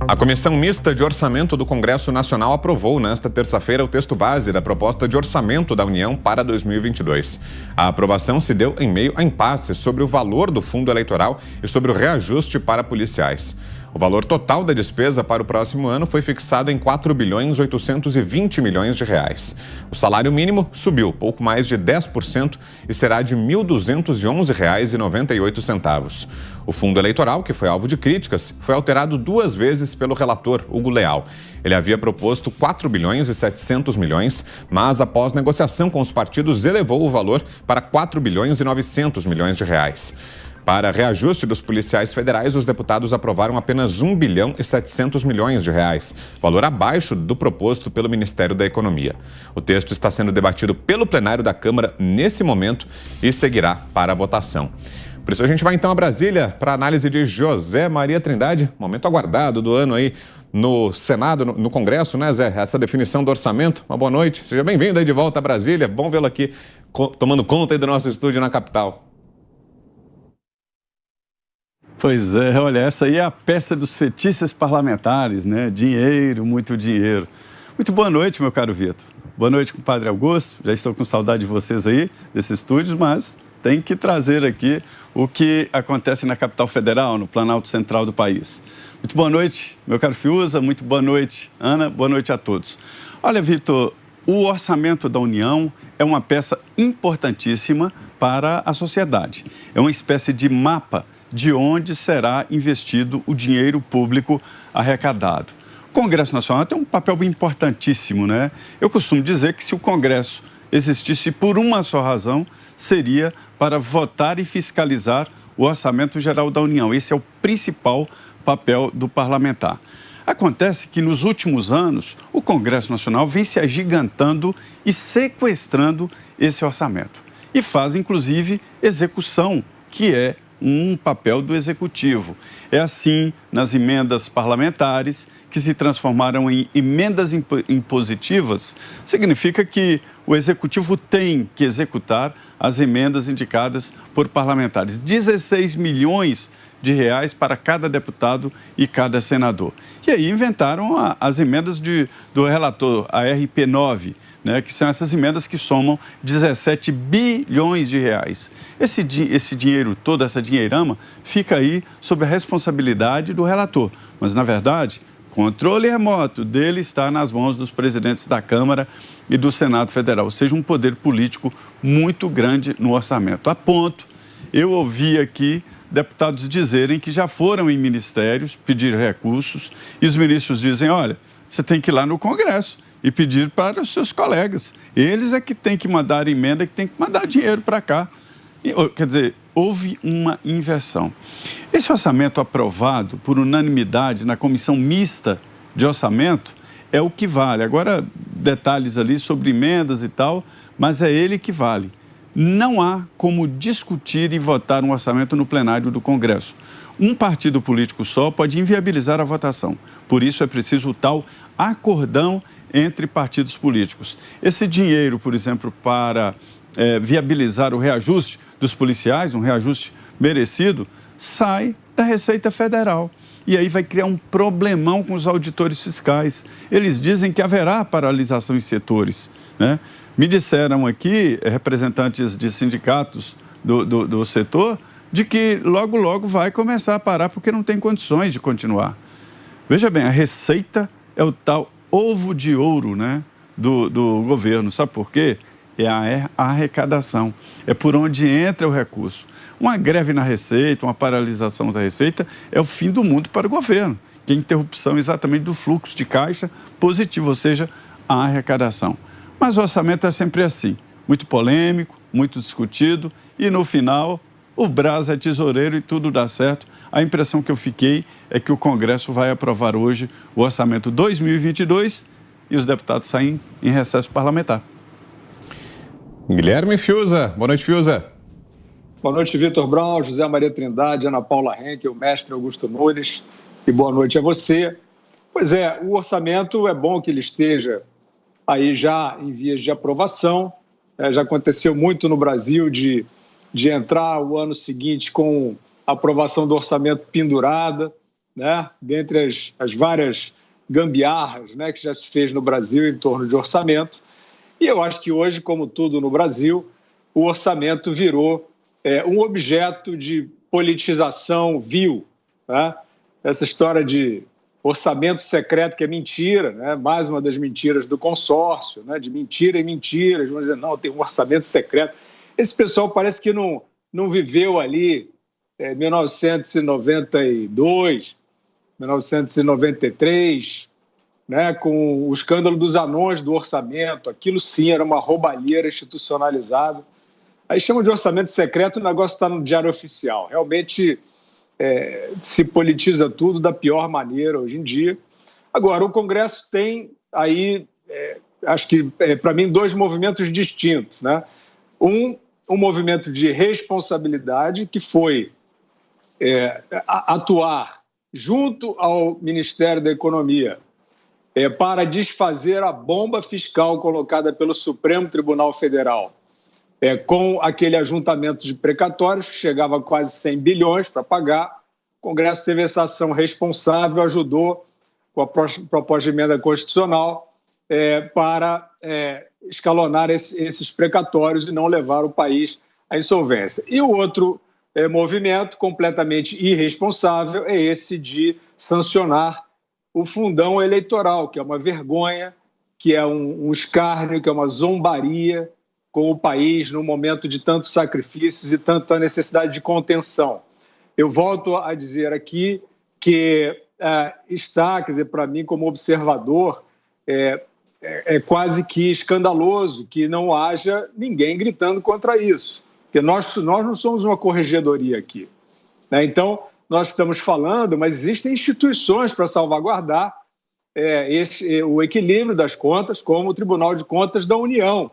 A Comissão Mista de Orçamento do Congresso Nacional aprovou nesta terça-feira o texto base da proposta de orçamento da União para 2022. A aprovação se deu em meio a impasse sobre o valor do fundo eleitoral e sobre o reajuste para policiais. O valor total da despesa para o próximo ano foi fixado em 4.820 bilhões de reais. O salário mínimo subiu pouco mais de 10% e será de R$ 1.211,98. O fundo eleitoral, que foi alvo de críticas, foi alterado 2 vezes pelo relator, Hugo Leal. Ele havia proposto 4.7 bilhões, mas após negociação com os partidos, elevou o valor para 4.9 bilhões de reais. Para reajuste dos policiais federais, os deputados aprovaram apenas 1.7 bilhões de reais, valor abaixo do proposto pelo Ministério da Economia. O texto está sendo debatido pelo plenário da Câmara nesse momento e seguirá para a votação. Por isso a gente vai então a Brasília para a análise de José Maria Trindade, momento aguardado do ano aí no Senado, no Congresso, né, Zé? Essa definição do orçamento. Uma boa noite, seja bem-vindo aí de volta a Brasília, bom vê-lo aqui tomando conta aí do nosso estúdio na capital. Pois é, olha, essa aí é a peça dos fetiches parlamentares, né? Dinheiro, muito dinheiro. Muito boa noite, meu caro Vitor. Boa noite, compadre Augusto. Já estou com saudade de vocês aí, desses estúdios, mas tem que trazer aqui o que acontece na capital federal, no Planalto Central do país. Muito boa noite, meu caro Fiuza. Muito boa noite, Ana. Boa noite a todos. Olha, Vitor, o orçamento da União é uma peça importantíssima para a sociedade. É uma espécie de mapa de onde será investido o dinheiro público arrecadado. O Congresso Nacional tem um papel importantíssimo, né? Eu costumo dizer que se o Congresso existisse por uma só razão, seria para votar e fiscalizar o Orçamento Geral da União. Esse é o principal papel do parlamentar. Acontece que nos últimos anos, o Congresso Nacional vem se agigantando e sequestrando esse orçamento. E faz, inclusive, execução, que é um papel do Executivo. É assim nas emendas parlamentares, que se transformaram em emendas impositivas, significa que o Executivo tem que executar as emendas indicadas por parlamentares. 16 milhões de reais para cada deputado e cada senador. E aí inventaram as emendas do relator, a RP9, né, que são essas emendas que somam 17 bilhões de reais. Esse dinheiro todo, essa dinheirama, fica aí sob a responsabilidade do relator. Mas, na verdade, controle remoto dele está nas mãos dos presidentes da Câmara e do Senado Federal, ou seja, um poder político muito grande no orçamento. A ponto, eu ouvi aqui deputados dizerem que já foram em ministérios pedir recursos e os ministros dizem, olha, você tem que ir lá no Congresso e pedir para os seus colegas. Eles é que têm que mandar emenda, que têm que mandar dinheiro para cá. Quer dizer, houve uma inversão. Esse orçamento aprovado por unanimidade na Comissão Mista de Orçamento é o que vale. Agora, detalhes ali sobre emendas e tal, mas é ele que vale. Não há como discutir e votar um orçamento no plenário do Congresso. Um partido político só pode inviabilizar a votação. Por isso é preciso o tal acordão entre partidos políticos. Esse dinheiro, por exemplo, para viabilizar o reajuste dos policiais, um reajuste merecido, sai da Receita Federal. E aí vai criar um problemão com os auditores fiscais. Eles dizem que haverá paralisação em setores, né? Me disseram aqui, representantes de sindicatos do setor, de que logo, logo vai começar a parar porque não tem condições de continuar. Veja bem, a Receita é o tal ovo de ouro, né, do governo. Sabe por quê? É a arrecadação. É por onde entra o recurso. Uma greve na Receita, uma paralisação da Receita é o fim do mundo para o governo, que é a interrupção exatamente do fluxo de caixa positivo, ou seja, a arrecadação. Mas o orçamento é sempre assim, muito polêmico, muito discutido e no final o Braz é tesoureiro e tudo dá certo. A impressão que eu fiquei é que o Congresso vai aprovar hoje o orçamento 2022 e os deputados saem em recesso parlamentar. Guilherme Fiuza. Boa noite, Fiuza. Boa noite, Vitor Brown, José Maria Trindade, Ana Paula Henkel, mestre Augusto Nunes, e boa noite a você. Pois é, o orçamento é bom que ele esteja aí já em vias de aprovação. Já aconteceu muito no Brasil de entrar o ano seguinte com a aprovação do orçamento pendurada. né, dentre as várias gambiarras, né, que já se fez no Brasil em torno de orçamento. E eu acho que hoje, como tudo no Brasil, o orçamento virou um objeto de politização vil, né? Essa história de orçamento secreto, que é mentira, né? Mais uma das mentiras do consórcio, né? De mentira em mentiras, vão dizer, não, tem um orçamento secreto. Esse pessoal parece que não viveu ali 1992, 1993, né, com o escândalo dos anões do orçamento. Aquilo sim era uma roubalheira institucionalizada. Aí chamam de orçamento secreto, o negócio está no Diário Oficial. Realmente se politiza tudo da pior maneira hoje em dia. Agora, o Congresso tem aí, acho que, para mim, dois movimentos distintos, né? Um movimento de responsabilidade, que foi atuar junto ao Ministério da Economia para desfazer a bomba fiscal colocada pelo Supremo Tribunal Federal, com aquele ajuntamento de precatórios que chegava a quase 100 bilhões para pagar. O Congresso teve essa ação responsável, ajudou com a proposta de emenda constitucional para escalonar esses precatórios e não levar o país à insolvência. E o outro movimento completamente irresponsável é esse de sancionar o fundão eleitoral, que é uma vergonha, que é um escárnio, que é uma zombaria com o país num momento de tantos sacrifícios e tanta necessidade de contenção. Eu volto a dizer aqui que está, quer dizer, para mim como observador, é quase que escandaloso que não haja ninguém gritando contra isso, porque nós não somos uma corregedoria aqui, né? Então, nós estamos falando, mas existem instituições para salvaguardar o equilíbrio das contas, como o Tribunal de Contas da União.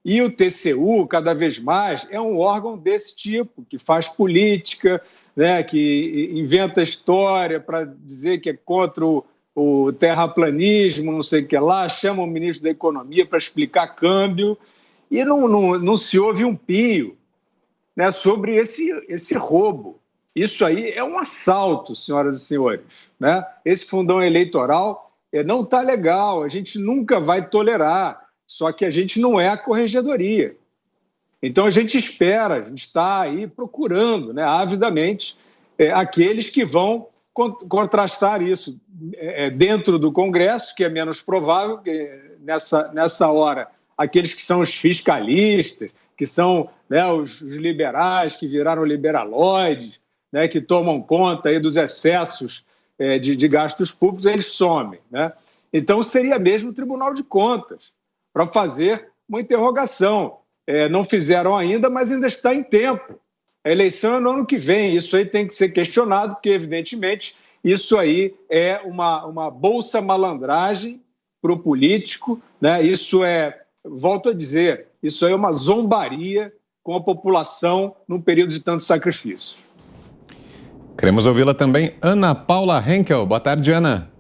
E o TCU, cada vez mais, é um órgão desse tipo, que faz política, né, que inventa história para dizer que é contra o terraplanismo, não sei o que lá, chama o ministro da Economia para explicar câmbio, e não se ouve um pio, né, sobre esse roubo. Isso aí é um assalto, senhoras e senhores, né? Esse fundão eleitoral não está legal, a gente nunca vai tolerar, só que a gente não é a corregedoria. Então a gente espera, a gente está aí procurando, né, avidamente aqueles que vão contrastar isso dentro do Congresso, que é menos provável, que nessa hora, aqueles que são os fiscalistas, que são, né, os liberais que viraram liberaloides, né, que tomam conta aí dos excessos de gastos públicos, eles somem, né? Então, seria mesmo o Tribunal de Contas para fazer uma interrogação. Não fizeram ainda, mas ainda está em tempo. A eleição é no ano que vem, isso aí tem que ser questionado, porque, evidentemente, isso aí é uma bolsa malandragem para o político, né? Isso volto a dizer, isso aí é uma zombaria com a população num período de tanto sacrifício. Queremos ouvi-la também, Ana Paula Henkel. Boa tarde, Ana.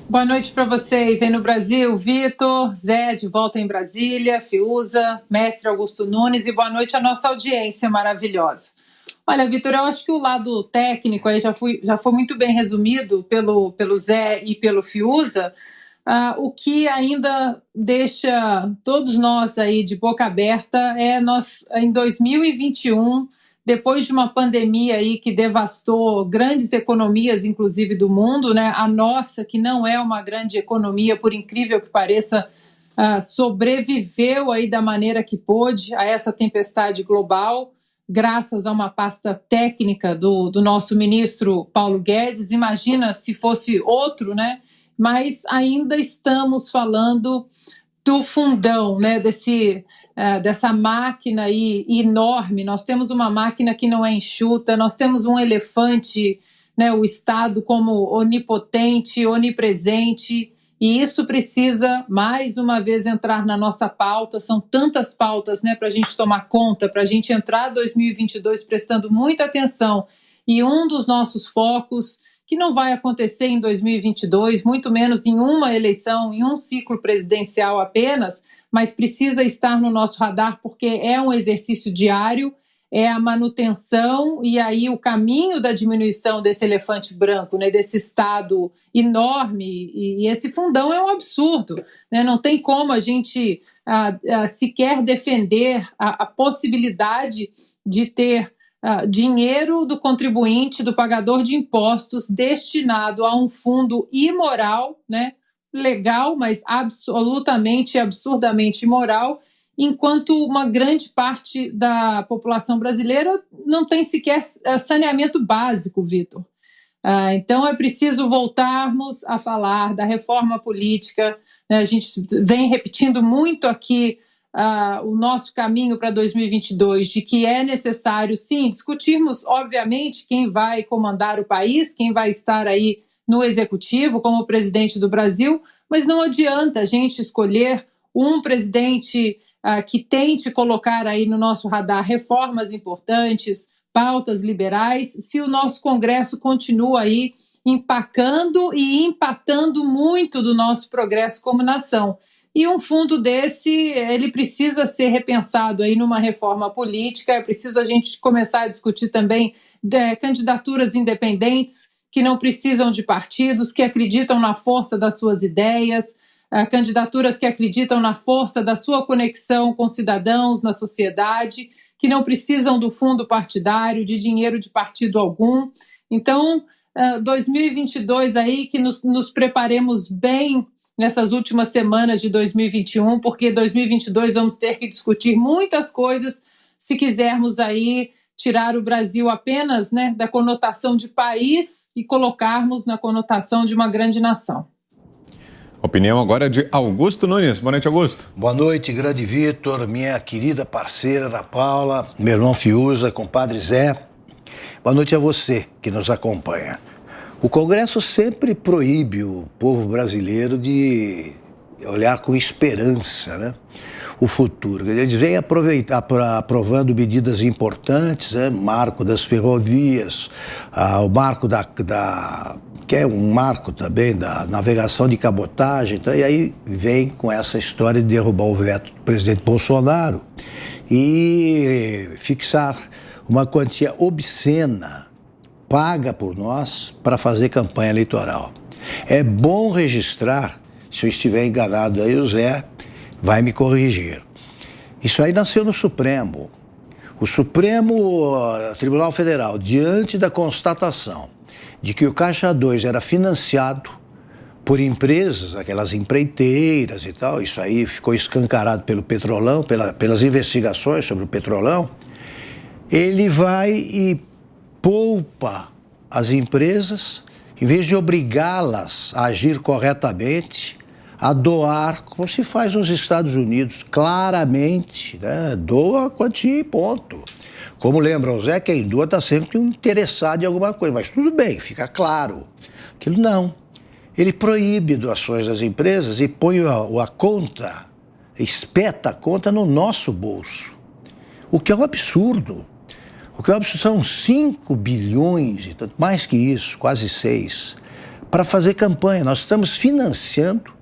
Boa noite para vocês aí no Brasil, Vitor, Zé, de volta em Brasília, Fiuza, mestre Augusto Nunes, e boa noite à nossa audiência maravilhosa. Olha, Vitor, eu acho que o lado técnico aí já foi muito bem resumido pelo Zé e pelo Fiuza. O que ainda deixa todos nós aí de boca aberta nós, em 2021, depois de uma pandemia aí que devastou grandes economias, inclusive do mundo, né? A nossa, que não é uma grande economia, por incrível que pareça, sobreviveu aí da maneira que pôde a essa tempestade global, graças a uma pasta técnica do nosso ministro Paulo Guedes. Imagina se fosse outro, né? Mas ainda estamos falando do fundão, né, dessa máquina aí enorme. Nós temos uma máquina que não é enxuta, nós temos um elefante, né, o Estado como onipotente, onipresente, e isso precisa, mais uma vez, entrar na nossa pauta. São tantas pautas, né, para a gente tomar conta, para a gente entrar 2022 prestando muita atenção. E um dos nossos focos, que não vai acontecer em 2022, muito menos em uma eleição, em um ciclo presidencial apenas, mas precisa estar no nosso radar porque é um exercício diário, é a manutenção e aí o caminho da diminuição desse elefante branco, né, desse Estado enorme, e esse fundão é um absurdo, né, não tem como a gente sequer defender a possibilidade de ter dinheiro do contribuinte, do pagador de impostos, destinado a um fundo imoral, né, legal, mas absolutamente, absurdamente imoral, enquanto uma grande parte da população brasileira não tem sequer saneamento básico, Vitor. Então, é preciso voltarmos a falar da reforma política, né? A gente vem repetindo muito aqui o nosso caminho para 2022, de que é necessário, sim, discutirmos, obviamente, quem vai comandar o país, quem vai estar aí no executivo como presidente do Brasil, mas não adianta a gente escolher um presidente que tente colocar aí no nosso radar reformas importantes, pautas liberais, se o nosso Congresso continua aí empacando e empatando muito do nosso progresso como nação. E um fundo desse, ele precisa ser repensado aí numa reforma política, é preciso a gente começar a discutir também candidaturas independentes, que não precisam de partidos, que acreditam na força das suas ideias, candidaturas que acreditam na força da sua conexão com cidadãos, na sociedade, que não precisam do fundo partidário, de dinheiro de partido algum. Então, 2022 aí, que nos preparemos bem nessas últimas semanas de 2021, porque 2022 vamos ter que discutir muitas coisas se quisermos aí tirar o Brasil apenas, né, da conotação de país e colocarmos na conotação de uma grande nação. Opinião agora de Augusto Nunes. Boa noite, Augusto. Boa noite, grande Vitor, minha querida parceira Ana Paula, meu irmão Fiuza, compadre Zé. Boa noite a você que nos acompanha. O Congresso sempre proíbe o povo brasileiro de olhar com esperança, né, o futuro. Eles vêm aprovando medidas importantes, né, marco das ferrovias, o marco que é um marco também da navegação de cabotagem, então, e aí vem com essa história de derrubar o veto do presidente Bolsonaro e fixar uma quantia obscena, paga por nós, para fazer campanha eleitoral. É bom registrar, se eu estiver enganado aí, o Zé vai me corrigir. Isso aí nasceu no Supremo. O Supremo Tribunal Federal, diante da constatação de que o Caixa 2 era financiado por empresas, aquelas empreiteiras e tal, isso aí ficou escancarado pelo Petrolão, pelas investigações sobre o Petrolão, ele vai e poupa as empresas, em vez de obrigá-las a agir corretamente, a doar, como se faz nos Estados Unidos, claramente, né? Doa a quantia e ponto. Como lembra o Zé, quem doa está sempre interessado em alguma coisa, mas tudo bem, fica claro. Aquilo não. Ele proíbe doações das empresas e põe a conta, espeta a conta no nosso bolso. O que é um absurdo. O que é um absurdo são 5 bilhões, e tanto mais que isso, quase 6, para fazer campanha. Nós estamos financiando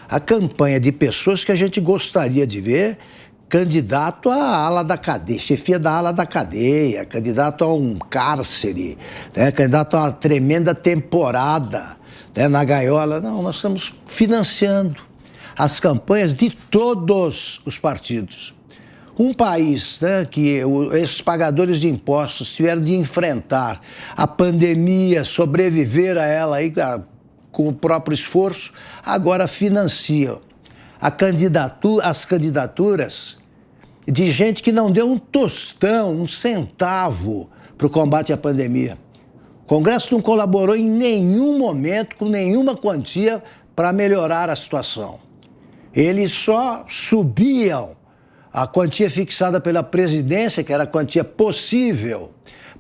a campanha de pessoas que a gente gostaria de ver candidato à ala da cadeia, chefia da ala da cadeia, candidato a um cárcere, né, candidato a uma tremenda temporada, né, na gaiola. Não, nós estamos financiando as campanhas de todos os partidos. Um país, né, que esses pagadores de impostos tiveram de enfrentar a pandemia, sobreviver a ela aí, com o próprio esforço, agora financiam as candidaturas de gente que não deu um tostão, um centavo para o combate à pandemia. O Congresso não colaborou em nenhum momento, com nenhuma quantia, para melhorar a situação. Eles só subiam a quantia fixada pela presidência, que era a quantia possível,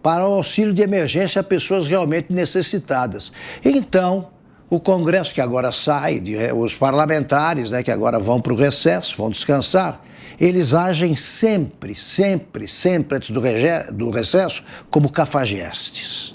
para o auxílio de emergência a pessoas realmente necessitadas. Então, o Congresso, que agora sai, os parlamentares, né, que agora vão para o recesso, vão descansar, eles agem sempre, antes do recesso, como cafajestes.